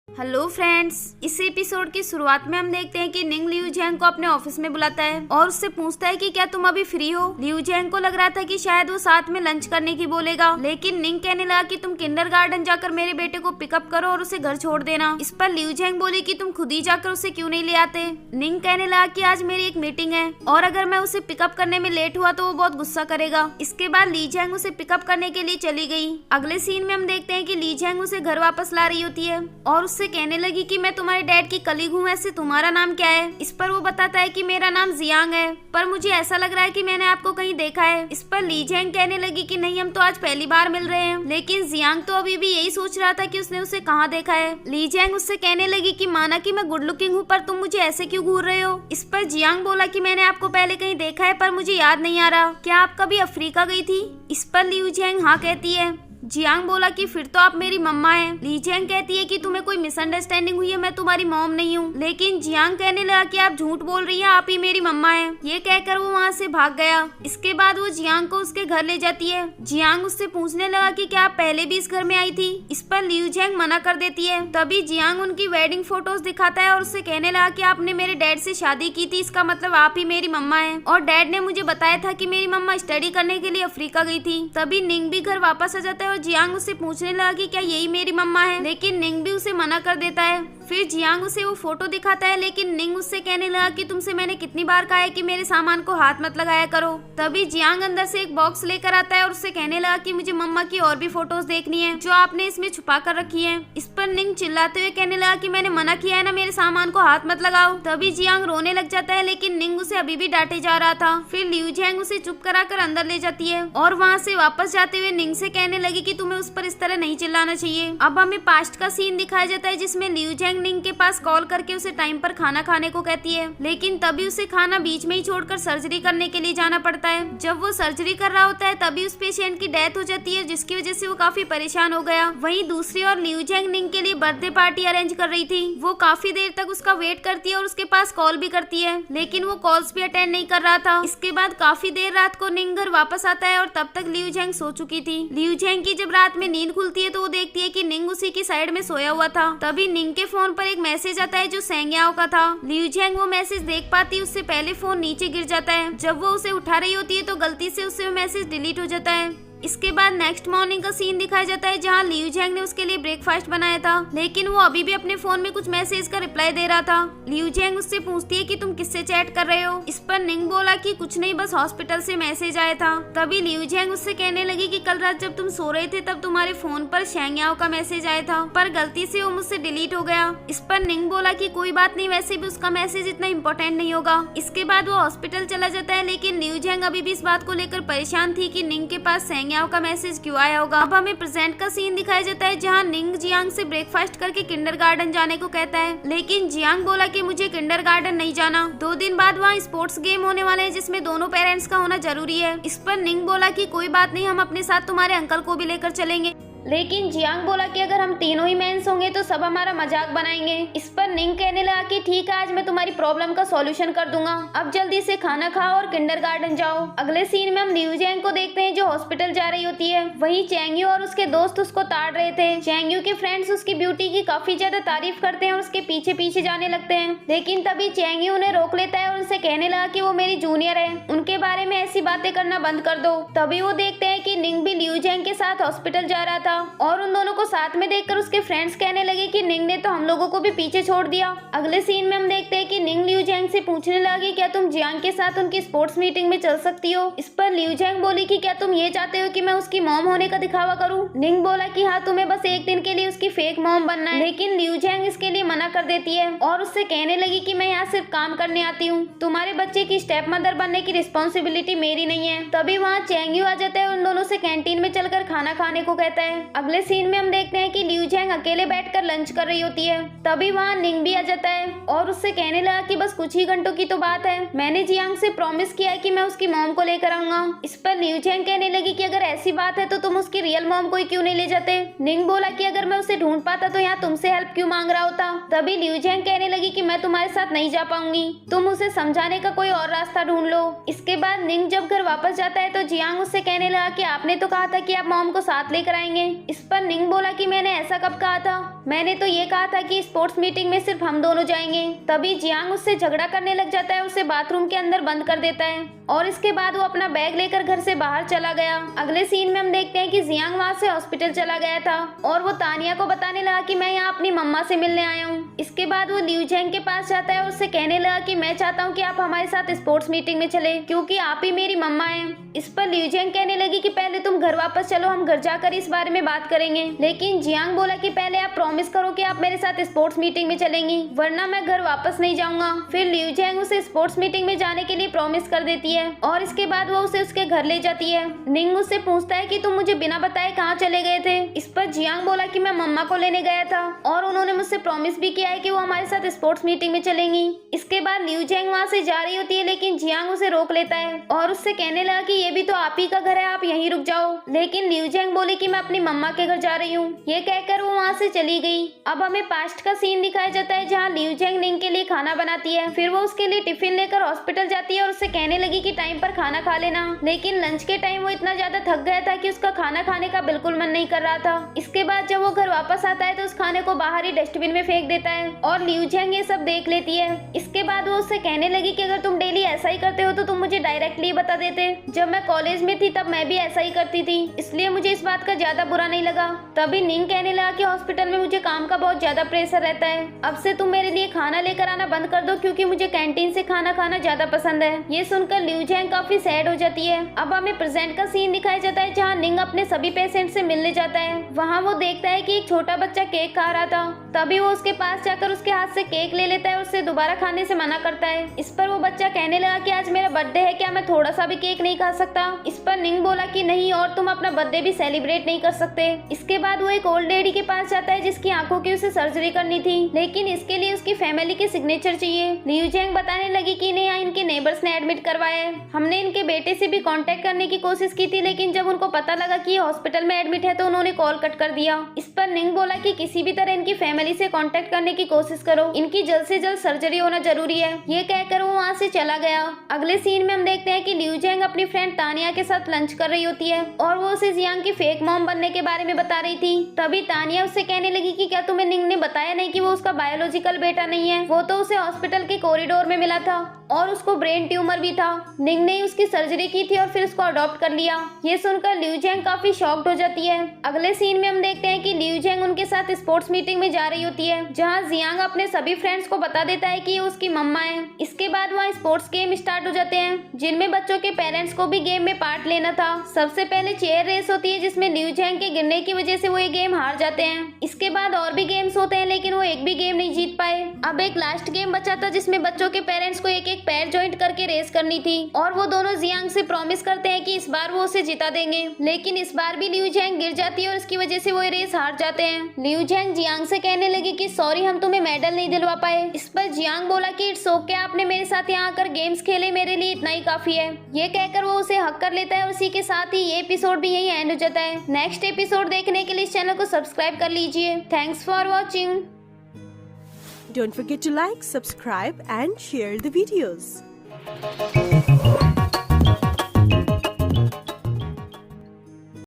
Hello friends, इस episode की शुरुआत में हम देखते हैं कि निंग लियू जैंग को अपने ऑफिस में बुलाता है और उससे पूछता है कि क्या तुम अभी फ्री हो। लियू जैंग को लग रहा था कि शायद वो साथ में लंच करने की बोलेगा, लेकिन निंग कहने लगा कि तुम किंडरगार्टन जाकर मेरे बेटे को पिकअप करो और उसे घर छोड़ देना। इस पर लियू जैंग बोली कि तुम खुद ही जाकर उसे क्यों नहीं ले आते। निंग कहने लगा कि आज मेरी एक मीटिंग है और अगर मैं उसे पिकअप करने में लेट हुआ तो वो बहुत गुस्सा करेगा। इसके बाद ली जैंग उसे पिकअप करने के लिए चली गई। अगले सीन में हम देखते हैं कि ली जैंग उसे घर वापस ला रही होती है और उससे कहने लगी कि मैं तुम्हारे डैड की कलीग हूँ, ऐसे तुम्हारा नाम क्या है। इस पर वो बताता है कि मेरा नाम जियांग है, पर मुझे ऐसा लग रहा है कि मैंने आपको कहीं देखा है। इस पर ली जैंग कहने लगी कि नहीं, हम तो आज पहली बार मिल रहे हैं। लेकिन जियांग तो अभी भी यही सोच रहा था कि उसने उसे कहाँ देखा है। ली जैंग उससे कहने लगी कि माना कि मैं गुड लुकिंग हूँ, पर तुम मुझे ऐसे क्यों घूर रहे हो। इस पर जियांग बोला कि मैंने आपको पहले कहीं देखा है पर मुझे याद नहीं आ रहा, क्या आप कभी अफ्रीका गई थी। इस पर लियू जैंग हाँ कहती है। जियांग बोला कि फिर तो आप मेरी मम्मा हैं। ली जैंग कहती है कि तुम्हें कोई मिसअंडरस्टैंडिंग हुई है, मैं तुम्हारी मॉम नहीं हूँ। लेकिन जियांग कहने लगा कि आप झूठ बोल रही हैं, आप ही मेरी मम्मा हैं। ये कहकर वो वहाँ से भाग गया। इसके बाद वो जियांग को उसके घर ले जाती है। जियांग उससे पूछने लगा कि क्या आप पहले भी इस घर में आई थी। इस पर लियू जैंग मना कर देती है। तभी जियांग उनकी वेडिंग फोटोज दिखाता है और उससे कहने लगा कि आपने मेरे डैड से शादी की थी, इसका मतलब आप ही मेरी मम्मा है। और डैड ने मुझे बताया था कि मेरी मम्मा स्टडी करने के लिए अफ्रीका गई थी। तभी निंग भी घर वापस आ जाता है और जियांग उससे पूछने लगा कि क्या यही मेरी मम्मा है, लेकिन निंग भी उसे मना कर देता है। फिर जियांग उसे वो फोटो दिखाता है, लेकिन निंग उससे कहने लगा कि तुमसे मैंने कितनी बार कहा है कि मेरे सामान को हाथ मत लगाया करो। तभी जियांग अंदर से एक बॉक्स लेकर आता है और उससे कहने लगा कि मुझे मम्मा की और भी फोटोज देखनी है जो आपने इसमें छुपा कर रखी है। इस पर निंग चिल्लाते हुए कहने लगा कि मैंने मना किया है ना, मेरे सामान को हाथ मत लगाओ। तभी जियांग रोने लग जाता है, लेकिन निंग उसे अभी भी डांटे जा रहा था। फिर लियू जैंग उसे चुप कराकर अंदर ले जाती है और वहाँ से वापस जाते हुए निंग से कहने लगी कि तुम्हें उस पर इस तरह नहीं चिल्लाना चाहिए। अब हमें पास्ट का सीन दिखाया जाता है जिसमें लियू जैंग निंग के पास कॉल करके उसे टाइम पर खाना खाने को कहती है, लेकिन तभी उसे खाना बीच में ही छोड़कर सर्जरी करने के लिए जाना पड़ता है। जब वो सर्जरी कर रहा होता है तभी उस पेशेंट की डेथ हो जाती है, जिसकी वजह से वो काफी परेशान हो गया। वहीं दूसरी ओर लियू जैंग निंग के लिए बर्थडे पार्टी अरेंज कर रही थी। वो काफी देर तक उसका वेट करती है और उसके पास कॉल भी करती है, लेकिन वो कॉल्स भी अटेंड नहीं कर रहा था। इसके बाद काफी देर रात को निंग घर वापस आता है और तब तक लियू जैंग सो चुकी थी। लियू जैंग की जब रात में नींद खुलती है तो वो देखती है कि निंग उसी की साइड में सोया हुआ था। तभी निंग के फोन पर एक मैसेज आता है जो सेंग्याओ का था। लियू जैंग वो मैसेज देख पाती, उससे पहले फोन नीचे गिर जाता है। जब वो उसे उठा रही होती है तो गलती से उससे वो मैसेज डिलीट हो जाता है। इसके बाद नेक्स्ट मॉर्निंग का सीन दिखाया जाता है जहां लियू जैंग ने उसके लिए ब्रेकफास्ट बनाया था, लेकिन वो अभी भी अपने फोन में कुछ मैसेज का रिप्लाई दे रहा था। लियू जैंग उससे पूछती है कि तुम किससे चैट कर रहे हो। इस पर निंग बोला कि कुछ नहीं, बस हॉस्पिटल से मैसेज आया था। तभी लियू जैंग उससे कहने लगी कि कल रात जब तुम सो रहे थे तब तुम्हारे फोन पर शेंग्याओ का मैसेज आया था, पर गलती से वो मुझसे डिलीट हो गया। इस पर निंग बोला कि कोई बात नहीं, वैसे भी उसका मैसेज इतना इम्पोर्टेंट नहीं होगा। इसके बाद वो हॉस्पिटल चला जाता है, लेकिन लियू जैंग अभी भी इस बात को लेकर परेशान थी कि निंग के पास शेंग्याओ का मैसेज क्यों आया होगा। अब हमें प्रेजेंट का सीन दिखाया जाता है जहां निंग जियांग से ब्रेकफास्ट करके किंडरगार्टन जाने को कहता है, लेकिन जियांग बोला कि मुझे किंडरगार्टन नहीं जाना। 2 दिन बाद वहाँ स्पोर्ट्स गेम होने वाले हैं जिसमें दोनों पेरेंट्स का होना जरूरी है। इस पर निंग बोला कि कोई बात नहीं, हम अपने साथ तुम्हारे अंकल को भी लेकर चलेंगे। लेकिन जियांग बोला कि अगर हम तीनों ही मेंस होंगे तो सब हमारा मजाक बनाएंगे। इस पर निंग कहने लगा कि ठीक है, आज मैं तुम्हारी प्रॉब्लम का सॉल्यूशन कर दूंगा, अब जल्दी से खाना खाओ और किंडरगार्टन जाओ। अगले सीन में हम लियू जैंग को देखते हैं जो हॉस्पिटल जा रही होती है। वहीं चैंगयू और उसके दोस्त उसको ताड़ रहे थे। चैंगयू के फ्रेंड्स उसकी ब्यूटी की काफी ज्यादा तारीफ करते हैं और उसके पीछे पीछे जाने लगते हैं, लेकिन तभी चैंगयू उन्हें रोक लेता है और उनसे कहने लगा कि वो मेरी जूनियर है, उनके बारे में ऐसी बातें करना बंद कर दो। तभी वो देखते हैं कि निंग भी लियू जैंग के साथ हॉस्पिटल जा रहा था और उन दोनों को साथ में देखकर उसके फ्रेंड्स कहने लगे कि निंग ने तो हम लोगों को भी पीछे छोड़ दिया। अगले सीन में हम देखते हैं कि निंग लियू जैंग से पूछने लगी क्या तुम जियांग के साथ उनकी स्पोर्ट्स मीटिंग में चल सकती हो। इस पर लियू जैंग बोली कि क्या तुम ये चाहते हो कि मैं उसकी मॉम होने का दिखावा करूं। निंग बोला कि हाँ, तुम्हें बस एक दिन के लिए उसकी फेक मॉम बनना है, लेकिन लियू जैंग इसके लिए मना कर देती है और उससे कहने लगी कि मैं यहाँ सिर्फ काम करने आती हूँ, तुम्हारे बच्चे की स्टेप मदर बनने की रिस्पॉन्सिबिलिटी मेरी नहीं है। तभी वहाँ चैंगयू आ जाता है और उन दोनों से कैंटीन में चलकर खाना खाने को कहता है। अगले सीन में हम देखते हैं कि लियू जैंग अकेले बैठकर लंच कर रही होती है। तभी वहाँ निंग भी आ जाता है और उससे कहने लगा कि बस कुछ ही घंटों की तो बात है, मैंने जियांग से प्रॉमिस किया है कि मैं उसकी मॉम को लेकर आऊंगा। इस पर लियू जैंग कहने लगी कि अगर ऐसी बात है तो तुम उसकी रियल मॉम को ही क्यों नहीं ले जाते। निंग बोला कि अगर मैं उसे ढूंढ पाता तो यहाँ तुमसे हेल्प क्यों मांग रहा होता। तभी लियू जैंग कहने लगी कि मैं तुम्हारे साथ नहीं जा पाऊंगी, तुम उसे समझाने का कोई और रास्ता ढूंढ लो। इसके बाद निंग जब घर वापस जाता है तो जियांग उससे कहने लगा कि आपने तो कहा था कि आप मॉम को साथ लेकर आएंगे। इस पर निंग बोला कि मैंने ऐसा कब कहा था? मैंने तो ये कहा था कि स्पोर्ट्स मीटिंग में सिर्फ हम दोनों जाएंगे। तभी जियांग उससे झगड़ा करने लग जाता है, उसे बाथरूम के अंदर बंद कर देता है और इसके बाद वो अपना बैग लेकर घर से बाहर चला गया। अगले सीन में हम देखते हैं कि जियांग वहाँ से हॉस्पिटल चला गया था और वो तानिया को बताने लगा कि मैं यहाँ अपनी मम्मा से मिलने आया हूँ। इसके बाद वो लिू जेंग के पास जाता है और उससे कहने लगा कि मैं चाहता हूँ कि आप हमारे साथ स्पोर्ट्स मीटिंग में चले क्योंकि आप ही मेरी मम्मा हैं। इस पर लिू जेंग कहने लगी कि पहले तुम घर वापस चलो, हम घर जाकर इस बारे में बात करेंगे। लेकिन जियांग बोला कि पहले आप प्रॉमिस करो कि आप मेरे साथ स्पोर्ट्स मीटिंग में चलेंगी, वरना मैं घर वापस नहीं जाऊंगा। फिर लिू जेंग उसे स्पोर्ट्स मीटिंग में जाने के लिए प्रॉमिस कर देती है और इसके बाद वो उसे उसके घर ले जाती है। निंग उससे पूछता है कि तुम मुझे बिना बताए कहाँ चले गए थे। इस पर जियांग बोला कि मैं मम्मा को लेने गया था और उन्होंने मुझसे प्रॉमिस भी किया है कि वो हमारे साथ स्पोर्ट्स मीटिंग में चलेंगी। इसके बाद लिू जेंग वहाँ से जा रही होती है लेकिन जियांग उसे रोक लेता है और उससे कहने लगा कि ये भी तो आप ही का घर है, आप यहीं रुक जाओ। लेकिन लिू जेंग बोली कि मैं अपनी मम्मा के घर जा रही हूँ। ये कहकर वो वहाँ से चली गई। अब हमें पास्ट का सीन दिखाया जाता है जहाँ लिू जेंग निंग के लिए खाना बनाती है। फिर वो उसके लिए टिफिन लेकर हॉस्पिटल जाती है और उससे कहने लगी कि टाइम पर खाना खा लेना। लेकिन लंच के टाइम वो इतना ज्यादा थक गया था कि उसका खाना खाने का बिल्कुल मन नहीं कर रहा था। इसके बाद जब वो घर वापस आता है तो उस खाने को बाहर ही डस्टबिन में फेंक देता है और लिू जेंग ये सब देख लेती है। इसके बाद वो उससे कहने लगी कि अगर तुम डेली ऐसा ही करते हो तो तुम मुझे डायरेक्टली बता देते। जब मैं कॉलेज में थी तब मैं भी ऐसा ही करती थी, इसलिए मुझे इस बात का ज्यादा बुरा नहीं लगा। तभी निंग कहने लगा कि हॉस्पिटल में मुझे काम का बहुत ज्यादा प्रेशर रहता है, अब से तुम मेरे लिए खाना लेकर आना बंद कर दो क्योंकि मुझे कैंटीन से खाना खाना ज्यादा पसंद है। ये सुनकर लिू जेंग काफी सैड हो जाती है। अब हमें प्रेजेंट का सीन दिखाया जाता है जहाँ निंग अपने सभी पेशेंट से मिलने जाता है। वहाँ वो देखता है कि एक छोटा बच्चा केक खा रहा था। तभी वो उसके पास जाकर उसके हाथ से केक ले लेता है और उसे दोबारा खाने से मना करता है। इस पर वो बच्चा कहने लगा कि आज मेरा बर्थडे है, क्या मैं थोड़ा सा भी केक नहीं खा सकता? इस पर निंग बोला कि नहीं, और तुम अपना बर्थडे भी सेलिब्रेट नहीं कर सकते। इसके बाद वो एक ओल्ड लेडी के पास जाता है जिसकी आंखों की उसे सर्जरी करनी थी, लेकिन इसके लिए उसकी फैमिली के सिग्नेचर चाहिए। लिू जेंग बताने लगी कि इन्हें यहाँ इनके नेबर्स ने एडमिट करवाया है। हमने इनके बेटे से भी कांटेक्ट करने की कोशिश की थी, लेकिन जब उनको पता लगा कि ये हॉस्पिटल में एडमिट है तो उन्होंने कॉल कट कर दिया। इस पर निंग बोला कि किसी भी तरह इनकी फैमिली से कांटेक्ट करने की कोशिश करो, इनकी जल्द से जल्द सर्जरी होना जरूरी है। ये कहकर वो वहाँ से चला गया। अगले सीन में हम देखते हैं कि लिू जेंग अपनी फ्रेंड तानिया के साथ लंच कर रही होती है और वो उसे जियांग की फेक मॉम बनने के बारे में बता रही थी। तभी तानिया उससे कहने लगी कि क्या तुम्हें निंग ने बताया नहीं कि वो उसका बायोलॉजिकल बेटा नहीं है? वो तो उसे हॉस्पिटल के कॉरिडोर में मिला था और उसको ब्रेन ट्यूमर भी था। निंग ने उसकी सर्जरी की थी और फिर उसको अडॉप्ट कर लिया। ये सुनकर लिू जेंग काफी शॉक्ड हो जाती है। अगले सीन में हम देखते हैं कि लिू जेंग उनके साथ स्पोर्ट्स मीटिंग में जा रही होती है जहाँ जियांग अपने सभी फ्रेंड्स को बता देता है कि ये उसकी मम्मा है। इसके बाद वहाँ स्पोर्ट्स गेम स्टार्ट हो जाते हैं जिनमें बच्चों के पेरेंट्स को भी गेम में पार्ट लेना था। सबसे पहले चेयर रेस होती है जिसमें लिू जेंग के गिरने की वजह से वो ये गेम हार जाते हैं। इसके बाद और भी गेम्स होते हैं लेकिन वो एक भी गेम नहीं जीत पाए। अब एक लास्ट गेम बचा था जिसमें बच्चों के पेरेंट्स को एक एक पैर जॉइंट करके रेस करनी थी और वो दोनों जियांग से प्रॉमिस करते हैं कि इस बार वो उसे जिता देंगे, लेकिन इस बार भी लिू जेंग गिर जाती है और इसकी वजह से वो ये रेस हार जाते हैं। लिू जेंग जियांग से कहने लगी कि सॉरी, हम तुम्हें मेडल नहीं दिलवा पाए। इस पर जियांग बोला कि इट्स ओके, आपने मेरे साथ यहाँ आकर गेम्स खेले, मेरे लिए इतना ही काफी है। ये कहकर वो उसे हक कर लेता है और उसी के साथ ही ये एपिसोड भी यही एंड हो जाता है। नेक्स्ट एपिसोड देखने के लिए इस चैनल को सब्सक्राइब कर लीजिए। Thanks for watching. Don't forget to like, subscribe and share the videos.